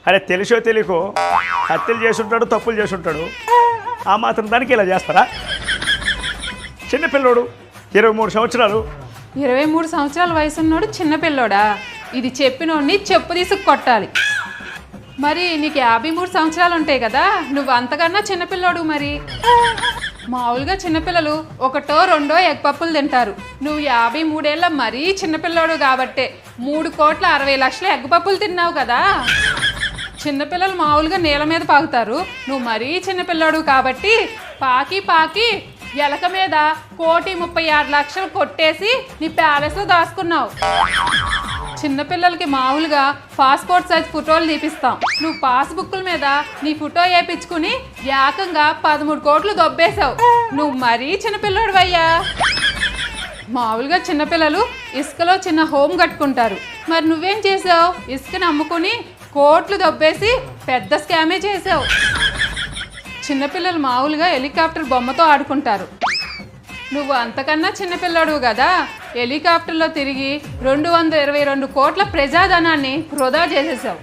అరే తెలిసో తెలియకో హత్యలు చేసుంటాడు, తప్పులు చేసుంటాడు. ఆ మాత్రం దానికి ఇలా చేస్తారా? చిన్నపిల్లోడు 23 సంవత్సరాలు. 23 సంవత్సరాల వయసున్నోడు చిన్నపిల్లోడా? ఇది చెప్పినోడిని చెప్పు తీసుకు కొట్టాలి. మరి నీకు 53 సంవత్సరాలు ఉంటాయి కదా, నువ్వు అంతకన్నా చిన్నపిల్లోడు. మరి మామూలుగా చిన్నపిల్లలు ఒకటో రెండో ఎగ్ పప్పులు తింటారు. నువ్వు 53 ఏళ్ళ మరీ చిన్నపిల్లోడు కాబట్టే 3,60,00,000 ఎగ్ పప్పులు తిన్నావు కదా. చిన్నపిల్లలు మామూలుగా నేల మీద పాకుతారు, నువ్వు మరీ చిన్నపిల్లోడు కాబట్టి పాకి పాకి ఎలక మీద 1,36,00,000 కొట్టేసి నీ ప్యాలెస్లో దాచుకున్నావు. చిన్నపిల్లలకి మామూలుగా పాస్పోర్ట్ సైజ్ ఫోటోలు తీపిస్తాం. నువ్వు పాస్బుక్ల మీద నీ ఫోటో వేయించుకుని ఏకంగా 13 కోట్లు దొబ్బేశావు. నువ్వు మరీ చిన్నపిల్లోడివయ్యా. మామూలుగా చిన్నపిల్లలు ఇసుకలో చిన్న హోమ్ కట్టుకుంటారు. మరి నువ్వేం చేసావు? ఇసుకని అమ్ముకుని కోట్లు దొబ్బేసి పెద్ద స్కామే చేసావు. చిన్నపిల్లలు మామూలుగా హెలికాప్టర్ బొమ్మతో ఆడుకుంటారు. నువ్వు అంతకన్నా చిన్నపిల్లడు కదా, హెలికాప్టర్లో తిరిగి 222 కోట్ల ప్రజాధనాన్ని వృధా చేసేసావు.